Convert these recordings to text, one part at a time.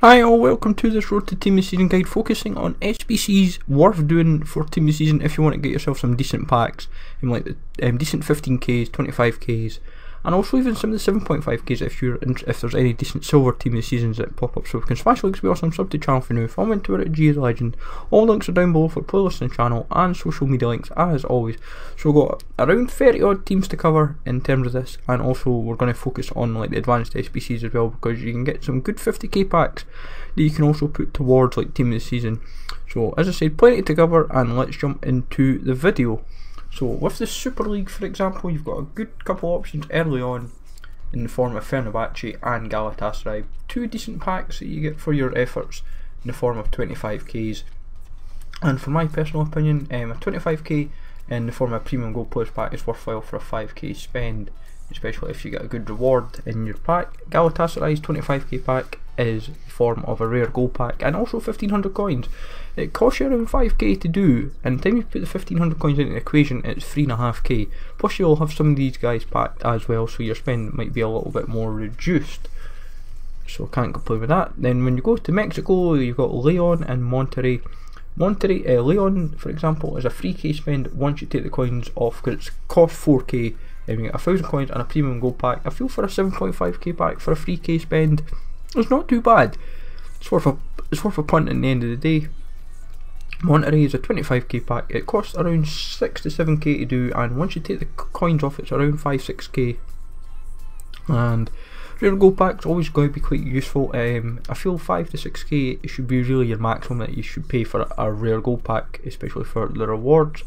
Hi all, welcome to this Road to Team of the Season guide focusing on SBCs worth doing for Team of the Season if you want to get yourself some decent packs in like the decent 15ks, 25ks, and also even some of the 7.5ks if there's any decent silver Team of the Seasons that pop up. So we can smash links, be awesome, sub to the channel for new, follow me on Twitter at G as a Legend. All links are down below for playlists on the channel and social media links as always. So we've got around 30 odd teams to cover in terms of this, and also we're going to focus on like the Advanced SBCs as well, because you can get some good 50k packs that you can also put towards like Team of the Season. So as I said, plenty to cover, and let's jump into the video. So with the Super League, for example, you've got a good couple options early on in the form of Fenerbahce and Galatasaray. Two decent packs that you get for your efforts in the form of 25ks. And for my personal opinion, a 25k in the form of a premium gold players pack is worthwhile for a 5k spend, especially if you get a good reward in your pack. Galatasaray's 25k pack is the form of a rare gold pack and also 1500 coins. It costs you around 5k to do, and the time you put the 1500 coins into the equation, it's 3.5k. Plus you'll have some of these guys packed as well, so your spend might be a little bit more reduced. So can't complain with that. Then when you go to Mexico, you've got Leon and Monterrey. Leon, for example, is a 3k spend once you take the coins off, because it's cost 4k, and you get 1000 coins and a premium gold pack. I feel for a 7.5k pack for a 3k spend, it's not too bad. It's worth a punt at the end of the day. Monterrey is a 25k pack. It costs around 6 to 7k to do, and once you take the coins off, it's around 5-6k. And rare gold packs always going to be quite useful. I feel 5 to 6k should be really your maximum that you should pay for a rare gold pack, especially for the rewards.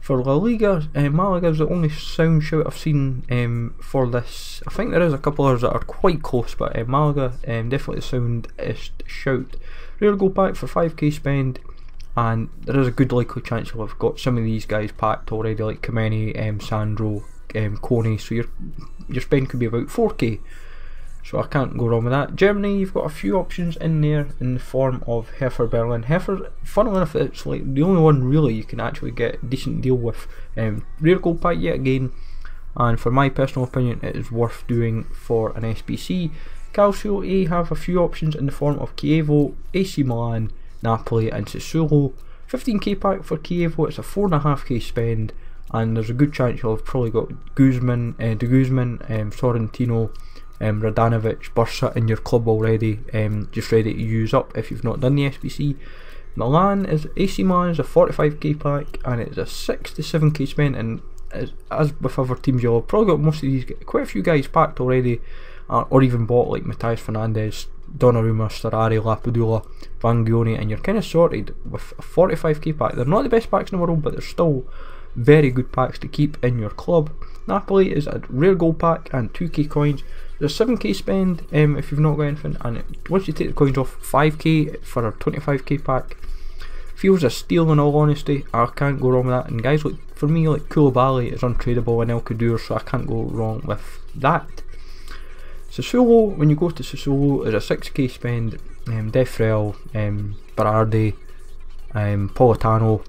For La Liga, Malaga is the only sound shout I've seen for this. I think there is a couple others that are quite close, but Malaga definitely the soundest shout. Rare gold pack for 5k spend, and there is a good likely chance you'll have got some of these guys packed already, like Kameni, Sandro, Kone, so your spend could be about 4k. So I can't go wrong with that. Germany, you've got a few options in there in the form of Hertha Berlin. Hertha, funnily enough, it's like the only one really you can actually get a decent deal with. Rare gold pack yet again, and for my personal opinion, it is worth doing for an SBC. Calcio A have a few options in the form of Chievo, AC Milan, Napoli and Sassuolo. 15k pack for Chievo, it's a 4.5k spend, and there's a good chance you'll have probably got Guzman, Sorrentino, Radanovic, Bursa in your club already, just ready to use up if you've not done the SBC. AC Milan is a 45k pack, and it's a 6 to 7k spend, and as with other teams, you'll have probably got most of these, quite a few guys packed already, or even bought, like Matthias Fernandes, Donnarumma, Starari, Lapadula, Vangioni, and you're kind of sorted with a 45k pack. They're not the best packs in the world, but they're still very good packs to keep in your club. Napoli is a rare gold pack and 2k coins. There's a 7k spend if you've not got anything, and once you take the coins off, 5k for a 25k pack. Feels a steal in all honesty, I can't go wrong with that. And guys, like for me, like Koulibaly is untradeable and El Kadour, so I can't go wrong with that. Sassuolo, when you go to Sassuolo, is a 6k spend. Defrel, Berardi, Politano,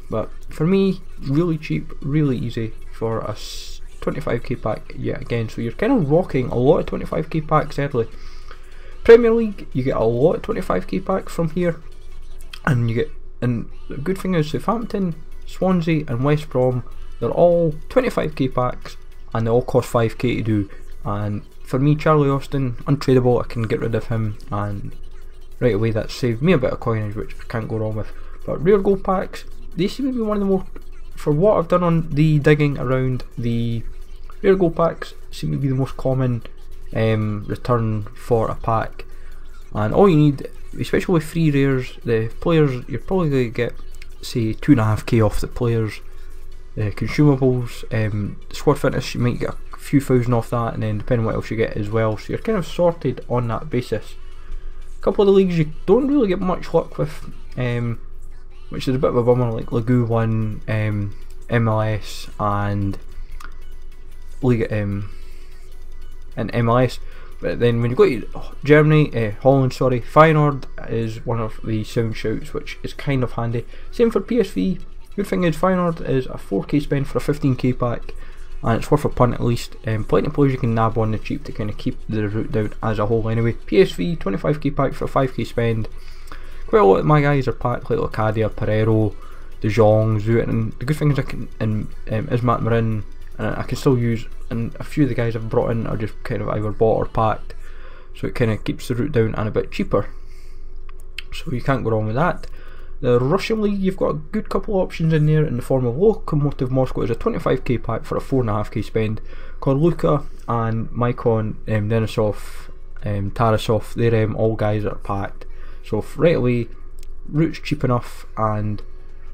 but for me, really cheap, really easy for a 25k pack yet again. So you're kind of rocking a lot of 25k packs early. Premier League, you get a lot of 25k packs from here, and the good thing is Southampton, Swansea and West Brom, they're all 25k packs and they all cost 5k to do. And for me, Charlie Austin, untradeable, I can get rid of him, and right away that saved me a bit of coinage, which I can't go wrong with. But rare gold packs, they seem to be one of the more, for what I've done on the digging around, the rare gold packs seem to be the most common return for a pack. And all you need, especially with free rares, the players, you're probably going to get, say, 2.5k off the players. Consumables, squad fitness, you might get a few thousand off that, and then depending on what else you get as well, so you're kind of sorted on that basis. A couple of the leagues you don't really get much luck with, which is a bit of a bummer, like Ligue 1, MLS and League and MLS. But then when you go to Germany, Holland, sorry, Feyenoord is one of the sound shouts, which is kind of handy. Same for PSV. Good thing is Feyenoord is a 4k spend for a 15k pack, and it's worth a punt at least. Plenty of players you can nab on the cheap to kind of keep the route down as a whole anyway. PSV 25k pack for a 5k spend. Quite a lot of my guys are packed like Locadia, Pereiro, De Jong, Zuit, and the good thing is I can, Ismat Marin, and I can still use, and a few of the guys I've brought in are just kind of either bought or packed, so it kind of keeps the route down and a bit cheaper, so you can't go wrong with that. The Russian League, you've got a good couple of options in there in the form of Lokomotiv Moscow is a 25k pack for a 4.5k spend. Korluka and Maikon, Denisov, Tarasov, they're all guys that are packed. So right away, route's cheap enough, and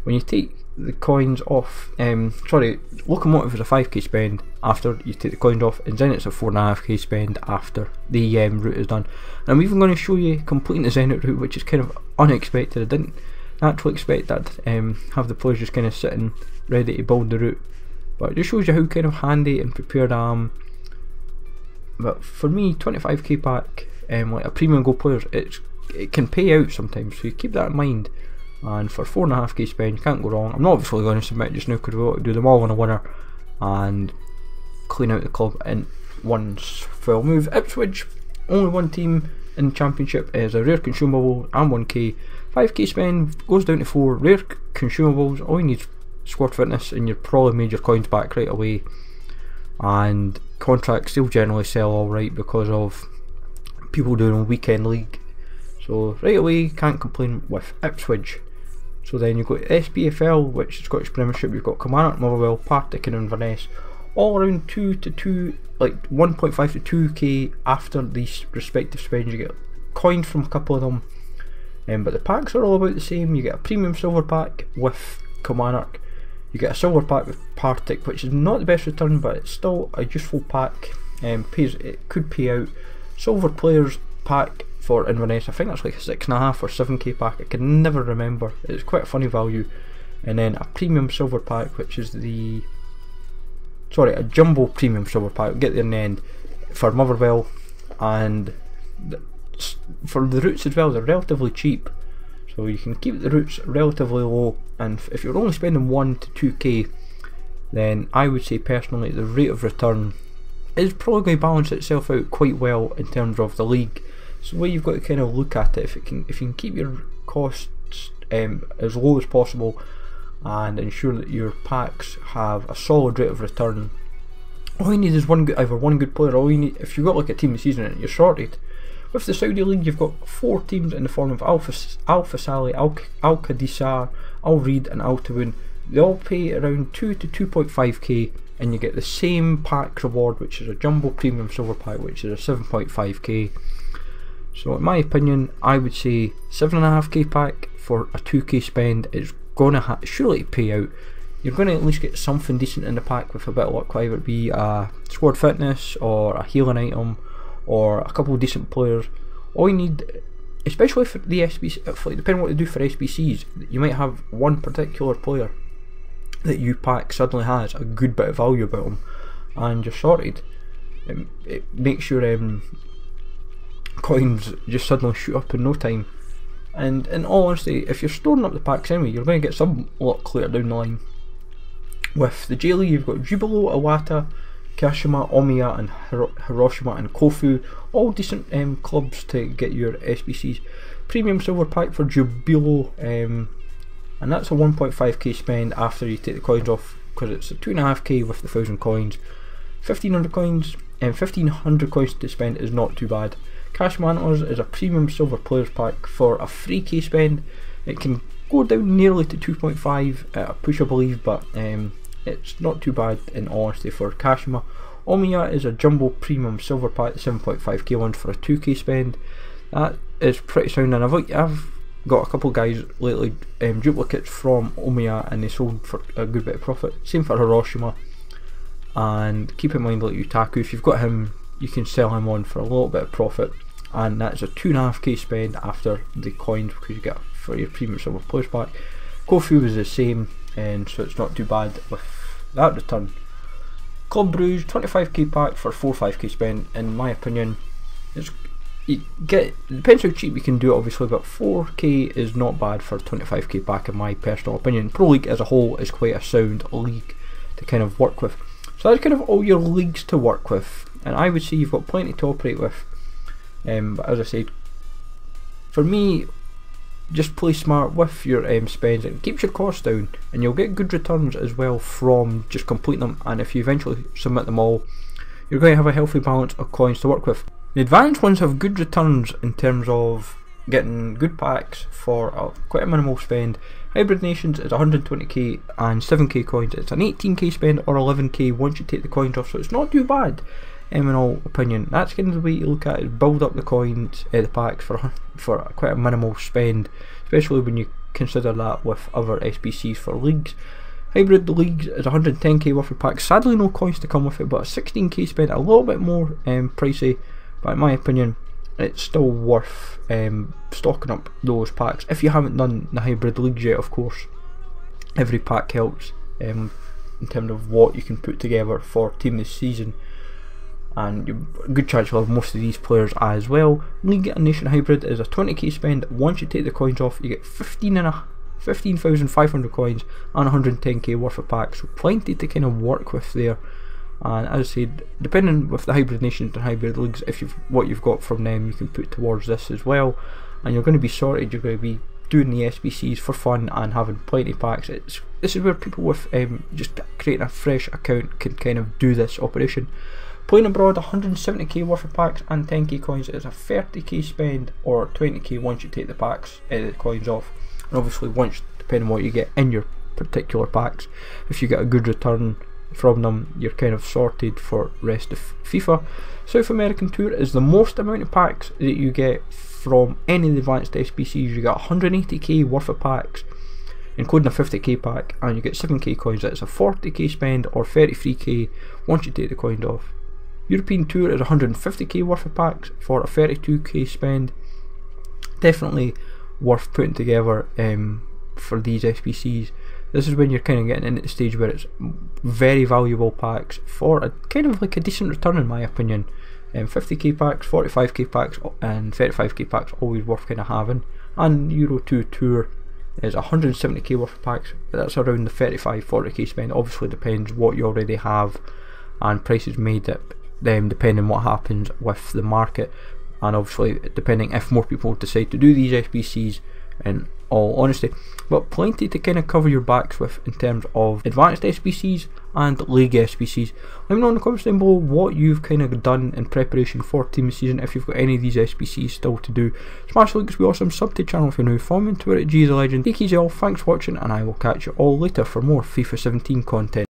when you take the coins off, Lokomotiv is a 5k spend after you take the coins off, and Zenit's a 4.5k spend after the route is done. And I'm even going to show you completing the Zenit route, which is kind of unexpected. I didn't actually expect that, have the players just kind of sitting ready to build the route, but it just shows you how kind of handy and prepared I am. But for me, 25k pack, like a premium goal players, it can pay out sometimes, so you keep that in mind. And for 4.5k spend, you can't go wrong. I'm not obviously going to submit just now because we want to do them all in a winner and clean out the club in one full move. Ipswich, only one team in the championship, is a rare consumable and 1k. 5k spend goes down to 4 rare consumables. All you need is squad fitness, and you're probably made your coins back right away. And contracts, they'll generally sell alright because of people doing a weekend league. So right away, can't complain with Ipswich. So then you've got SPFL, which is Scottish Premiership. You've got Kilmarnock, Motherwell, Partick and Inverness, all around 2 to 2, like 1.5 to 2k after these respective spends. You get coins from a couple of them. But the packs are all about the same. You get a premium silver pack with Kilmarnock, you get a silver pack with Partick, which is not the best return, but it's still a useful pack. It could pay out. Silver players pack for Inverness, I think that's like a 6.5 or 7k pack, I can never remember. It's quite a funny value. And then a premium silver pack, which is a jumbo premium silver pack, we'll get there in the end, for Motherwell. And for the routes as well, they're relatively cheap, so you can keep the routes relatively low. And if you're only spending 1 to 2k, then I would say personally the rate of return is probably going to balance itself out quite well in terms of the league. So the way you've got to kind of look at it, if you can keep your costs as low as possible and ensure that your packs have a solid rate of return, all you need is either one good player. All you need, if you've got like a team of the season in it, you're sorted. With the Saudi League, you've got 4 teams in the form of Al Fasali, Al Qadisar, Al Reed and Al Tawun. They all pay around 2 to 2.5k, and you get the same pack reward, which is a jumbo premium silver pack, which is a 7.5k. So in my opinion, I would say 7.5k pack for a 2k spend is going to surely pay out. You're going to at least get something decent in the pack with a bit of luck, whether it be a squad fitness or a healing item or a couple of decent players. All you need, especially for the SBC, depending on what you do for SBCs, you might have one particular player that you pack suddenly has a good bit of value about him, and you're sorted. It makes your coins just suddenly shoot up in no time. And in all honesty, if you're storing up the packs anyway, you're going to get some luck later down the line. With the J League, you've got Jubilo, Iwata, Kashima, Omiya and Hiroshima and Kofu, all decent clubs to get your SBCs. Premium silver pack for Jubilo, and that's a 1.5k spend after you take the coins off, because it's a 2.5k with the 1,000 coins. 1,500 coins and 1,500 coins to spend is not too bad. Cash Manors is a premium silver players pack for a 3k spend. It can go down nearly to 2.5 at a push, I believe, but it's not too bad in honesty for Kashima. Omiya is a jumbo premium silver pack, the 7.5k one for a 2k spend. That is pretty sound, and I've got a couple of guys lately, duplicates from Omiya, and they sold for a good bit of profit. Same for Hiroshima. And keep in mind, like Utaku, if you've got him, you can sell him on for a little bit of profit, and that's a 2.5k spend after the coins, because you get for your premium silver players pack. Kofu is the same, and so it's not too bad with that return. Club Brews 25k pack for 4.5k spend. In my opinion, it depends how cheap you can do it obviously, but 4k is not bad for a 25k pack in my personal opinion. Pro League as a whole is quite a sound league to kind of work with. So that's kind of all your leagues to work with, and I would say you've got plenty to operate with. But as I said, for me, just play smart with your spends. It keeps your costs down, and you'll get good returns as well from just completing them. And if you eventually submit them all, you're going to have a healthy balance of coins to work with. The advanced ones have good returns in terms of getting good packs for quite a minimal spend. Hybrid Nations is 120k and 7k coins. It's an 18k spend or 11k once you take the coins off, so it's not too bad in all opinion. That's kind of the way you look at it, build up the coins, the packs for quite a minimal spend, especially when you consider that with other SBCs for leagues. Hybrid Leagues is 110k worth of packs, sadly no coins to come with it, but a 16k spend, a little bit more pricey, but in my opinion it's still worth stocking up those packs if you haven't done the Hybrid Leagues yet. Of course, every pack helps in terms of what you can put together for team this season, and a good chance you'll have most of these players as well. League and Nation Hybrid is a 20k spend. Once you take the coins off, you get 15,500 coins and 110k worth of packs, so plenty to kind of work with there. And as I said, depending with the Hybrid Nations and Hybrid Leagues, if what you've got from them you can put towards this as well, and you're going to be sorted. You're going to be doing the SBCs for fun and having plenty of packs. This is where people with just creating a fresh account can kind of do this operation. Playing abroad, 170k worth of packs and 10k coins. It's a 30k spend or 20k once you take the packs, the coins off, and obviously once, depending on what you get in your particular packs, if you get a good return from them, you're kind of sorted for rest of FIFA. South American Tour is the most amount of packs that you get from any of the advanced SBCs. You get 180k worth of packs, including a 50k pack, and you get 7k coins. That's a 40k spend or 33k once you take the coins off. European Tour is 150k worth of packs for a 32k spend. Definitely worth putting together for these SBCs. This is when you're kind of getting into the stage where it's very valuable packs for a kind of like a decent return in my opinion. 50k packs, 45k packs and 35k packs always worth kind of having. And Euro 2 Tour is 170k worth of packs, but that's around the 35-40k spend. Obviously depends what you already have and prices made it depending what happens with the market, and obviously depending if more people decide to do these SBCs, in all honesty. But plenty to kind of cover your backs with in terms of advanced SBCs and league SBCs. Let me know in the comments down below what you've kind of done in preparation for team this season, if you've got any of these SBCs still to do. Smash the links, be awesome, sub to the channel if you're new, follow me on Twitter at GZLegend. Take easy all, thanks for watching, and I will catch you all later for more FIFA 17 content.